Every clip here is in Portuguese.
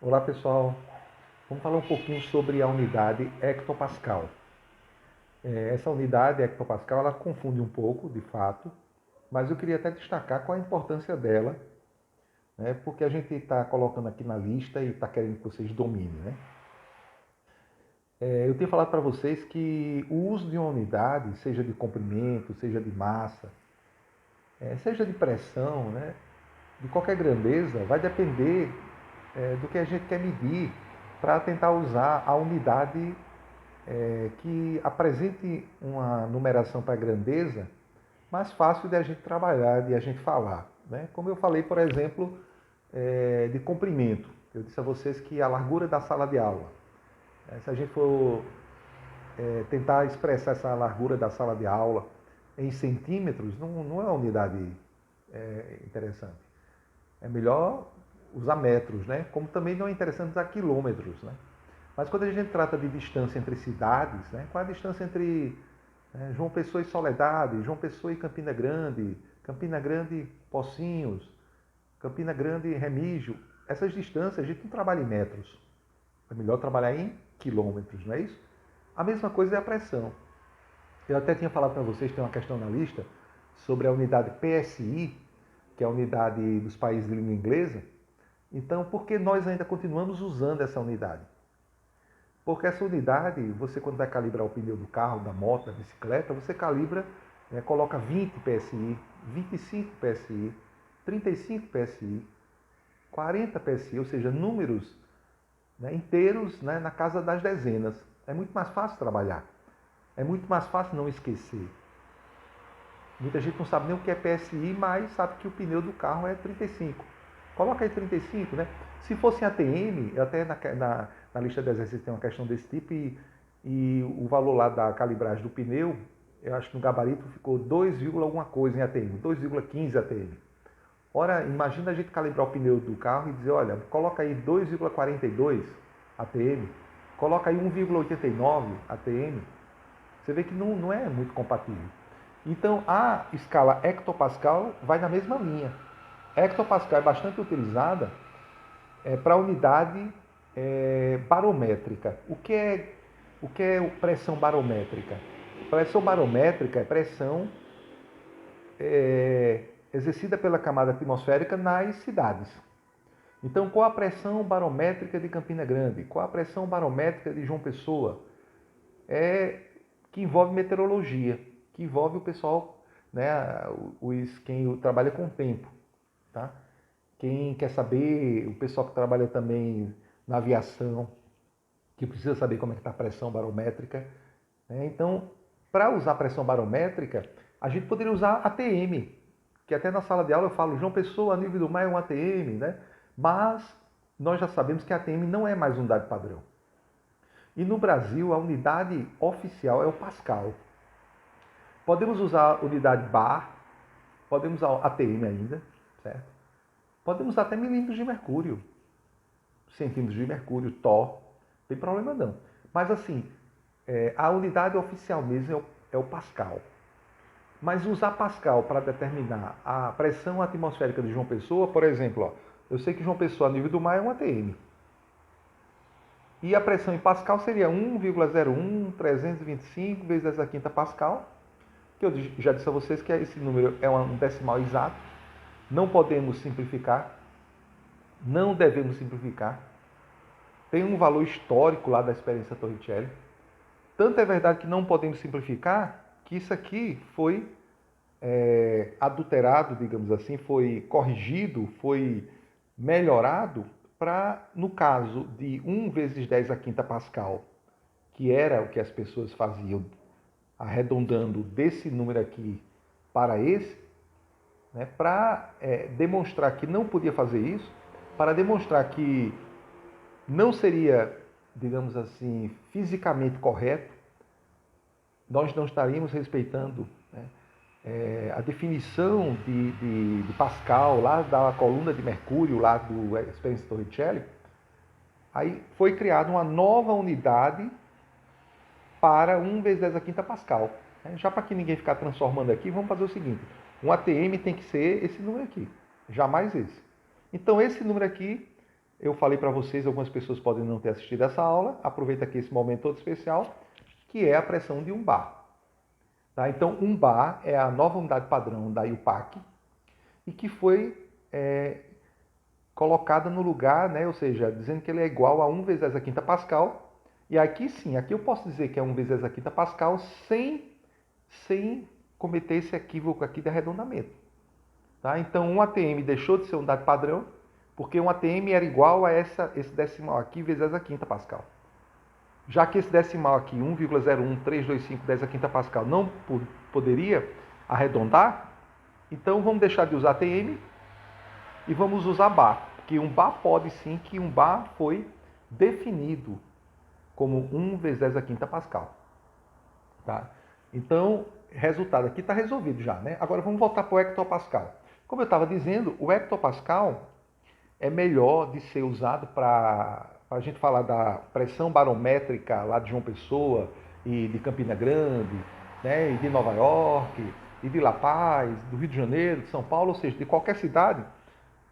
Olá pessoal, vamos falar um pouquinho sobre a unidade hectopascal. Essa unidade hectopascal ela confunde um pouco, de fato, mas eu queria até destacar qual a importância dela, né, porque a gente está colocando aqui na lista e está querendo que vocês dominem. Né? Eu tenho falado para vocês que o uso de uma unidade, seja de comprimento, seja de massa, seja de pressão, né, de qualquer grandeza, vai depender do que a gente quer medir para tentar usar a unidade que apresente uma numeração para grandeza mais fácil de a gente trabalhar, de a gente falar. Né? Como eu falei, por exemplo, de comprimento. Eu disse a vocês que a largura da sala de aula, se a gente for tentar expressar essa largura da sala de aula em centímetros, não é uma unidade interessante. É melhor usar metros, né? Como também não é interessante usar quilômetros. Né? Mas quando a gente trata de distância entre cidades, né, qual é a distância entre João Pessoa e Soledade, João Pessoa e Campina Grande e Pocinhos, Campina Grande e Remígio, essas distâncias a gente não trabalha em metros. É melhor trabalhar em quilômetros, não é isso? A mesma coisa é a pressão. Eu até tinha falado para vocês, tem uma questão na lista, sobre a unidade PSI, que é a unidade dos países de língua inglesa. Então, por que nós ainda continuamos usando essa unidade? Porque essa unidade, você quando vai calibrar o pneu do carro, da moto, da bicicleta, você calibra, coloca 20 PSI, 25 PSI, 35 PSI, 40 PSI, ou seja, números inteiros na casa das dezenas. É muito mais fácil trabalhar. É muito mais fácil não esquecer. Muita gente não sabe nem o que é PSI, mas sabe que o pneu do carro é 35. Coloca aí 35, né? Se fosse em ATM, até na lista de exercícios tem uma questão desse tipo e o valor lá da calibragem do pneu, eu acho que no gabarito ficou 2, alguma coisa em ATM, 2,15 ATM. Ora, imagina a gente calibrar o pneu do carro e dizer, olha, coloca aí 2,42 ATM, coloca aí 1,89 ATM. Você vê que não é muito compatível. Então, a escala hectopascal vai na mesma linha. A hectopascal é bastante utilizada para unidade barométrica. O que é pressão barométrica? Pressão barométrica é pressão exercida pela camada atmosférica nas cidades. Então, qual a pressão barométrica de Campina Grande? Qual a pressão barométrica de João Pessoa? Que envolve meteorologia, que envolve o pessoal, né, quem trabalha com o tempo. Tá? Quem quer saber, o pessoal que trabalha também na aviação, que precisa saber como é que está a pressão barométrica. Né? Então, para usar a pressão barométrica, a gente poderia usar ATM, que até na sala de aula eu falo, João Pessoa, a nível do mar é um ATM, né? Mas nós já sabemos que a ATM não é mais unidade padrão. E no Brasil, a unidade oficial é o Pascal. Podemos usar a unidade bar, podemos usar ATM ainda, certo? Podemos usar até milímetros de mercúrio, centímetros de mercúrio, Thor, não tem problema não. Mas assim, a unidade oficial mesmo é o Pascal. Mas usar Pascal para determinar a pressão atmosférica de João Pessoa, por exemplo, ó, eu sei que João Pessoa a nível do mar é um ATM. E a pressão em Pascal seria 1,01325 vezes 10 a quinta Pascal, que eu já disse a vocês que esse número é um decimal exato. Não podemos simplificar, não devemos simplificar. Tem um valor histórico lá da experiência Torricelli. Tanto é verdade que não podemos simplificar, que isso aqui foi adulterado, digamos assim, foi corrigido, foi melhorado para, no caso de 1 vezes 10 a quinta Pascal, que era o que as pessoas faziam, arredondando desse número aqui para esse, né, para demonstrar que não podia fazer isso, para demonstrar que não seria, digamos assim, fisicamente correto, nós não estaríamos respeitando, né, a definição de Pascal, lá da coluna de Mercúrio, lá do Experiência Torricelli. Aí foi criada uma nova unidade para 1 vezes 10 a quinta Pascal. Já para que ninguém ficar transformando aqui, vamos fazer o seguinte. Um ATM tem que ser esse número aqui, jamais esse. Então esse número aqui Eu falei para vocês, algumas pessoas podem não ter assistido essa aula, aproveita aqui esse momento todo especial, que é a pressão de 1 bar. Tá? Então, 1 bar é a nova unidade padrão da IUPAC e que foi colocada no lugar, né? Ou seja, dizendo que ele é igual a 1 vezes 10 a quinta Pascal. E aqui sim, aqui eu posso dizer que é 1 vezes 10 a quinta Pascal sem cometer esse equívoco aqui de arredondamento. Tá? Então, um ATM deixou de ser unidade padrão, porque um ATM era igual a esse decimal aqui vezes 10 a quinta Pascal. Já que esse decimal aqui, 1,01325 10 a quinta Pascal, não poderia arredondar, então vamos deixar de usar ATM e vamos usar bar. Porque um bar pode sim, que um bar foi definido como 1 vezes 10 a quinta Pascal. Tá? Então, resultado aqui está resolvido já, né? Agora vamos voltar para o hectopascal. Como eu estava dizendo, o hectopascal é melhor de ser usado para a gente falar da pressão barométrica lá de João Pessoa e de Campina Grande, né? E de Nova York, e de La Paz, do Rio de Janeiro, de São Paulo, ou seja, de qualquer cidade.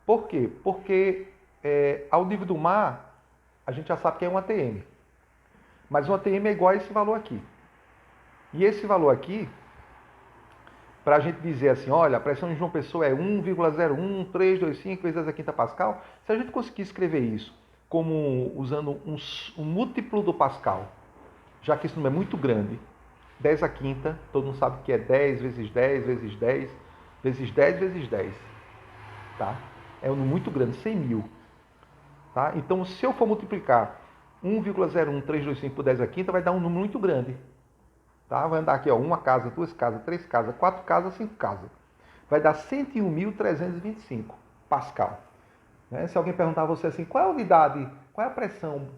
Por quê? Porque ao nível do mar, a gente já sabe que é um ATM. Mas um ATM é igual a esse valor aqui. E esse valor aqui, para a gente dizer assim, olha, a pressão de João Pessoa é 1,01325 vezes a quinta Pascal, se a gente conseguir escrever isso como usando um múltiplo do Pascal, já que esse número é muito grande, 10 a quinta, todo mundo sabe que é 10 vezes 10 vezes 10 vezes 10 vezes 10. Tá? É um número muito grande, 100 mil. Tá? Então, se eu for multiplicar 1,01325 por 10 a quinta, vai dar um número muito grande. Tá? Vai andar aqui, ó, uma casa, duas casas, três casas, quatro casas, cinco casas. Vai dar 101.325 Pascal. Né? Se alguém perguntar a você assim, qual é a unidade, qual é a pressão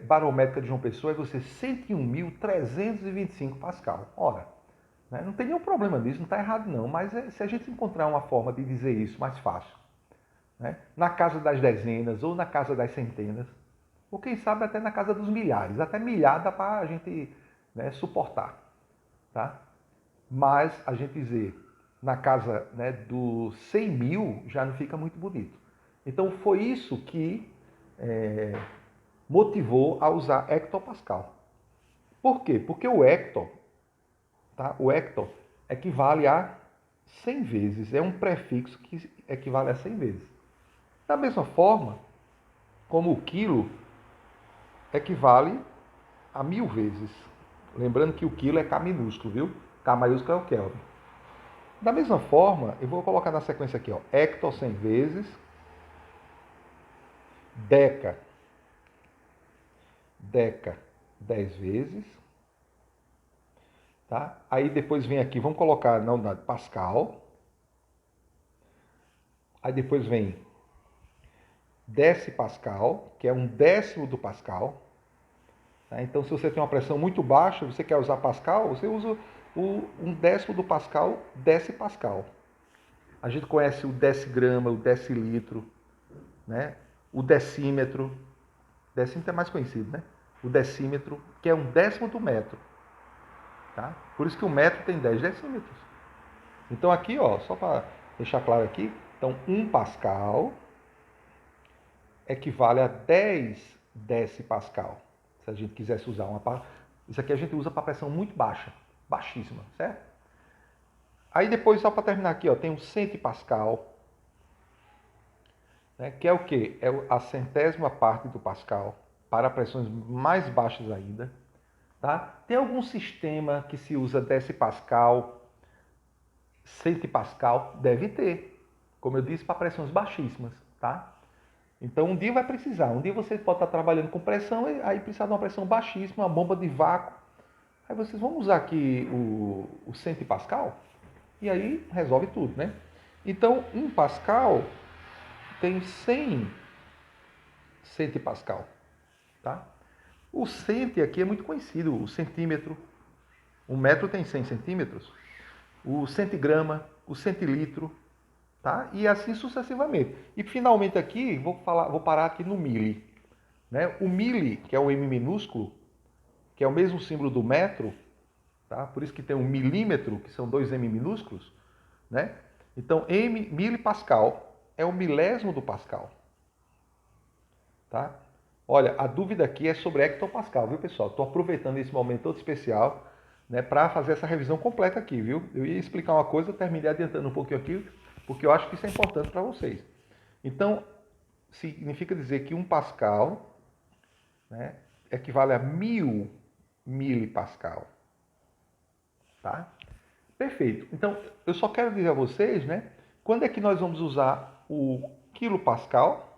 barométrica de João Pessoa, é você 101.325 Pascal. Ora, né? Não tem nenhum problema nisso, não está errado não, mas se a gente encontrar uma forma de dizer isso mais fácil, né? Na casa das dezenas ou na casa das centenas, ou quem sabe até na casa dos milhares, até milhar dá para a gente, né, suportar. Tá? Mas a gente dizer na casa, né, dos 100 mil já não fica muito bonito. Então foi isso que motivou a usar hectopascal. Por quê? Porque o hecto, tá? O hecto equivale a 100 vezes, é um prefixo que equivale a 100 vezes. Da mesma forma, como o quilo equivale a 1000 vezes. Lembrando que o quilo é K minúsculo, viu? K maiúsculo é o Kelvin. Da mesma forma, eu vou colocar na sequência aqui, ó, hecto 100 vezes, deca 10 vezes, tá? Aí depois vem aqui, vamos colocar na unidade Pascal. Aí depois vem decipascal, que é um décimo do Pascal. Tá? Então, se você tem uma pressão muito baixa, você quer usar Pascal, você usa um décimo do Pascal, decipascal. A gente conhece o decigrama, o decilitro, né? O decímetro. O decímetro é mais conhecido, né? O decímetro, que é um décimo do metro. Tá? Por isso que o metro tem 10 decímetros. Então aqui, ó, só para deixar claro aqui, então 1 Pascal equivale a 10 decipascal. Se a gente quisesse usar uma... Isso aqui a gente usa para pressão muito baixa, baixíssima, certo? Aí depois, só para terminar aqui, ó, tem o centipascal, né, que é o quê? É a centésima parte do Pascal, para pressões mais baixas ainda. Tá? Tem algum sistema que se usa decipascal, centipascal? Deve ter. Como eu disse, para pressões baixíssimas. Tá? Então, um dia vai precisar. Um dia você pode estar trabalhando com pressão, e aí precisar de uma pressão baixíssima, uma bomba de vácuo. Aí vocês vão usar aqui o centipascal e aí resolve tudo, né? Então, 1 Pascal tem 100 centipascal. Tá? O centi aqui é muito conhecido, o centímetro. Um metro tem 100 centímetros. O centigrama, o centilitro, tá? E assim sucessivamente. E finalmente aqui, vou parar aqui no mili. Né? O mili, que é o M minúsculo, que é o mesmo símbolo do metro, tá? Por isso que tem um milímetro, que são dois M minúsculos, né? Então, milipascal é o milésimo do Pascal. tá? Olha, a dúvida aqui é sobre hectopascal, viu, pessoal? Estou aproveitando esse momento todo especial, né, para fazer essa revisão completa aqui, viu? Eu ia explicar uma coisa, terminei adiantando um pouquinho aqui, porque eu acho que isso é importante para vocês. Então, significa dizer que 1 pascal, né, equivale a 1000 milipascal, tá? Perfeito. Então, eu só quero dizer a vocês, né, quando é que nós vamos usar o quilopascal,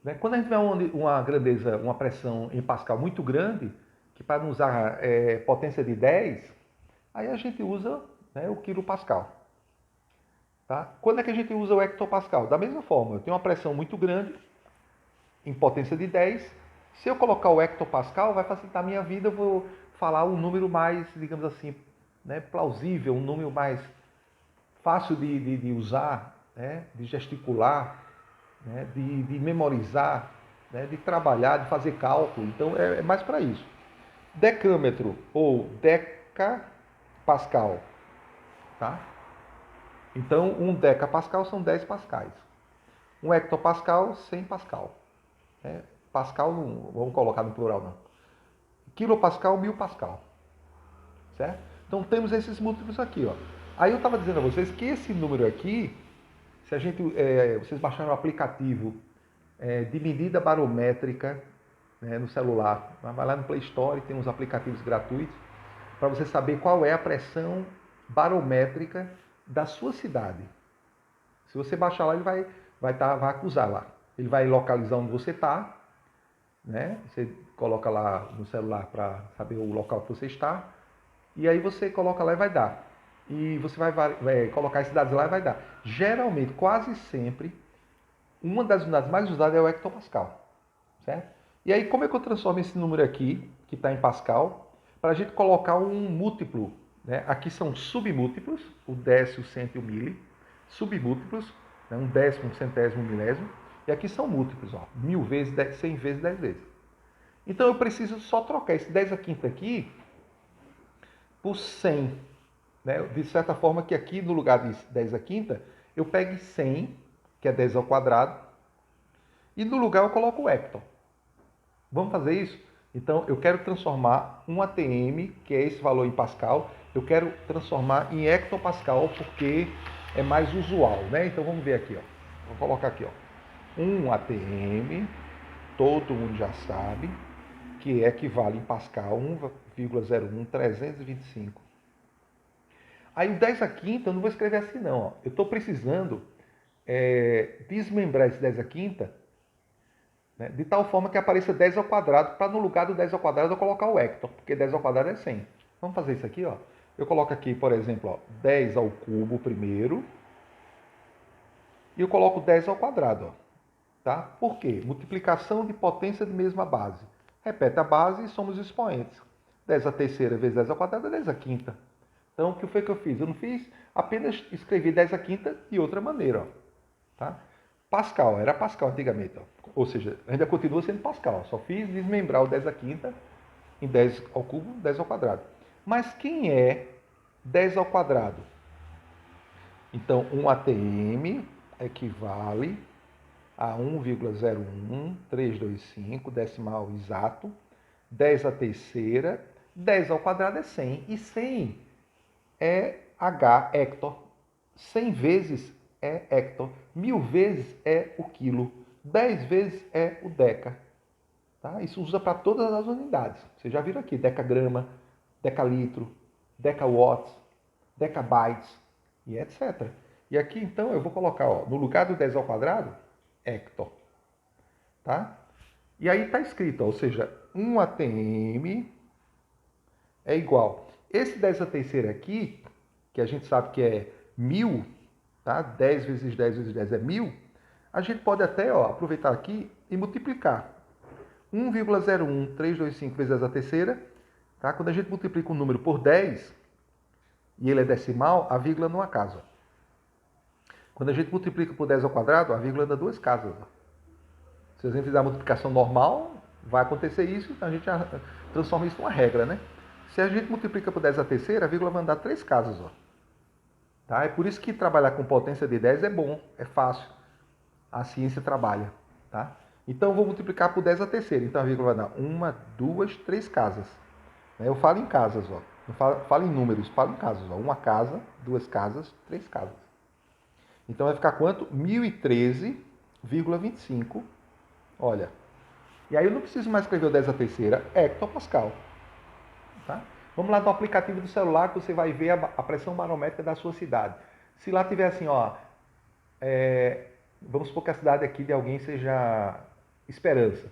né? Quando a gente tiver uma grandeza, uma pressão em pascal muito grande, que para não usar potência de 10, aí a gente usa, né, o quilopascal. Tá? Quando é que a gente usa o hectopascal? Da mesma forma, eu tenho uma pressão muito grande, em potência de 10. Se eu colocar o hectopascal, vai facilitar a minha vida, eu vou falar um número mais, digamos assim, né, plausível, um número mais fácil de usar, né, de gesticular, né, de memorizar, né, de trabalhar, de fazer cálculo. Então é mais para isso. Decâmetro ou decapascal, tá? Então 1 decapascal são 10 pascais. 1 hectopascal, 100 pascal. Né? Pascal não vamos colocar no plural não. Quilopascal, 1000 pascal. Certo? Então temos esses múltiplos aqui, ó. Aí eu estava dizendo a vocês que esse número aqui, se a gente, vocês baixaram o aplicativo de medida barométrica, né, no celular, vai lá no Play Store, tem uns aplicativos gratuitos para você saber qual é a pressão barométrica da sua cidade. Se você baixar lá, ele vai acusar lá. Ele vai localizar onde você está, né? Você coloca lá no celular para saber o local que você está, e aí você coloca lá e vai dar. E você vai colocar esses dados lá e vai dar. Geralmente, quase sempre, uma das unidades mais usadas é o hectopascal, certo? E aí, como é que eu transformo esse número aqui, que está em pascal, para a gente colocar um múltiplo, né? Aqui são submúltiplos, o décimo, o cento e o mili, submúltiplos, né? Um décimo, um centésimo, um milésimo, e aqui são múltiplos, ó, 1000 vezes, 10, 100 vezes, 10 vezes. Então eu preciso só trocar esse 10 a quinta aqui por 100, né? De certa forma que aqui no lugar de 10 a quinta, eu pegue 100, que é 10 ao quadrado, e no lugar eu coloco o hecto. Vamos fazer isso? Então eu quero transformar um ATM, que é esse valor em pascal, eu quero transformar em hectopascal, porque é mais usual, né? Então vamos ver aqui, ó. Vou colocar aqui, ó. Um ATM, todo mundo já sabe, que equivale em pascal 1,01325. Aí o 10 a quinta eu não vou escrever assim não, ó. Eu estou precisando desmembrar esse 10 a quinta, né, de tal forma que apareça 10 ao quadrado, para no lugar do 10 ao quadrado eu colocar o hecto, porque 10 ao quadrado é 100. Vamos fazer isso aqui, ó. Eu coloco aqui, por exemplo, ó, 10 ao cubo primeiro, e eu coloco 10 ao quadrado, ó. Tá? Por quê? Multiplicação de potência de mesma base. Repete a base e somos expoentes. 10 a terceira vezes 10 ao quadrado é 10 a quinta. Então, o que foi que eu fiz? Eu não fiz, apenas escrevi 10 a quinta de outra maneira. Ó. Tá? Pascal, era Pascal antigamente. Ó. Ou seja, ainda continua sendo Pascal. Só fiz desmembrar o 10 a quinta em 10 ao cubo, 10 ao quadrado. Mas quem é 10 ao quadrado? Então, um ATM equivale a 1,01325, decimal exato, 10 a terceira, 10 ao quadrado é 100, e 100 é H, hector. 100 vezes é hector, 1000 vezes é o quilo, 10 vezes é o deca. Tá? Isso usa para todas as unidades. Vocês já viram aqui, decagrama, decalitro, decawatts, decabytes e etc. E aqui, então, eu vou colocar, ó, no lugar do 10 ao quadrado, hector. Tá? E aí está escrito, ó, ou seja, 1 ATM é igual. Esse 10 a terceira aqui, que a gente sabe que é 1000, tá? 10 vezes 10 vezes 10 é 1000, a gente pode até, ó, aproveitar aqui e multiplicar. 1,01325 vezes 10 a terceira, tá? Quando a gente multiplica um número por 10, e ele é decimal, a vírgula não acasa. Quando a gente multiplica por 10 ao quadrado, a vírgula anda duas casas. Se a gente fizer a multiplicação normal, vai acontecer isso, então a gente transforma isso numa regra, né? Se a gente multiplica por 10 a terceira, a vírgula vai andar três casas, ó. Tá? É por isso que trabalhar com potência de 10 é bom, é fácil. a ciência trabalha, tá? Então eu vou multiplicar por 10 a terceira. Então a vírgula vai dar 1, 2, 3 casas. Eu falo em casas, ó. Não falo em números, falo em casas, ó. Uma casa, duas casas, três casas. Então vai ficar quanto? 1013,25. Olha. E aí eu não preciso mais escrever o 10 a terceira, hectopascal. Tá? Vamos lá no aplicativo do celular que você vai ver a pressão barométrica da sua cidade. Se lá tiver assim, ó, vamos supor que a cidade aqui de alguém seja Esperança.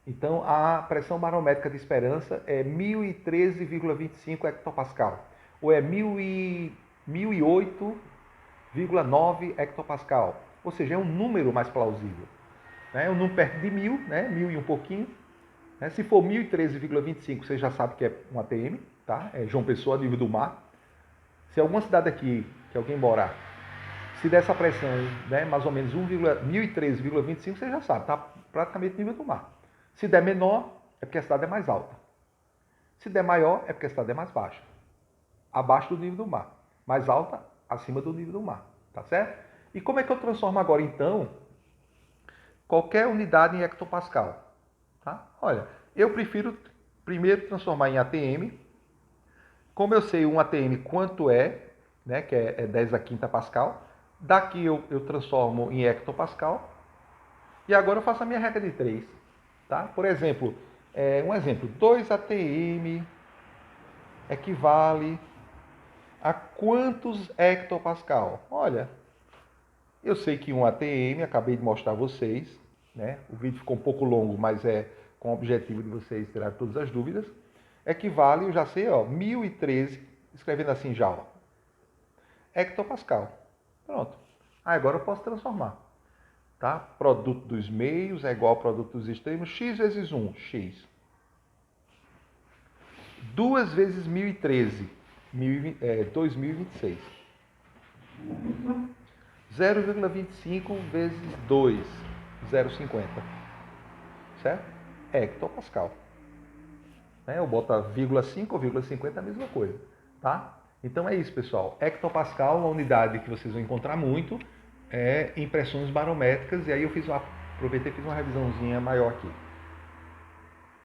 Então a pressão barométrica de Esperança é 1013,25 hectopascal. Ou é 1008,9 hectopascal. Ou seja, é um número mais plausível. É um número perto de 1000, né? 1000 e um pouquinho. Se for 1013,25, você já sabe que é um ATM, tá? É João Pessoa, nível do mar. Se alguma cidade aqui que alguém morar, se der essa pressão, né, mais ou menos 1013,25, você já sabe, tá praticamente nível do mar. Se der menor, é porque a cidade é mais alta. Se der maior, é porque a cidade é mais baixa. Abaixo do nível do mar. Mais alta, acima do nível do mar. Tá certo? E como é que eu transformo agora, então, qualquer unidade em hectopascal? Tá? Olha, eu prefiro primeiro transformar em ATM. Como eu sei um ATM quanto é, né, que é 10 a quinta pascal, daqui eu transformo em hectopascal. E agora eu faço a minha regra de 3. Tá? Por exemplo, um exemplo, 2 ATM equivale a quantos hectopascal? Olha, eu sei que um ATM, acabei de mostrar a vocês, né? O vídeo ficou um pouco longo, mas é com o objetivo de vocês tirar todas as dúvidas. Equivale, eu já sei, ó, 1013, escrevendo assim já, ó, hectopascal. Pronto. Agora eu posso transformar. Tá? Produto dos meios é igual ao produto dos extremos, x vezes 1, x. 2 vezes 1013, 2026. 0,25 vezes 2, 0,50. Certo? Hectopascal. Eu boto a vírgula 5 ou vírgula 50 é a mesma coisa. Tá? Então é isso, pessoal. Hectopascal, uma unidade que vocês vão encontrar muito, em pressões barométricas. E aí eu aproveitei e fiz uma revisãozinha maior aqui.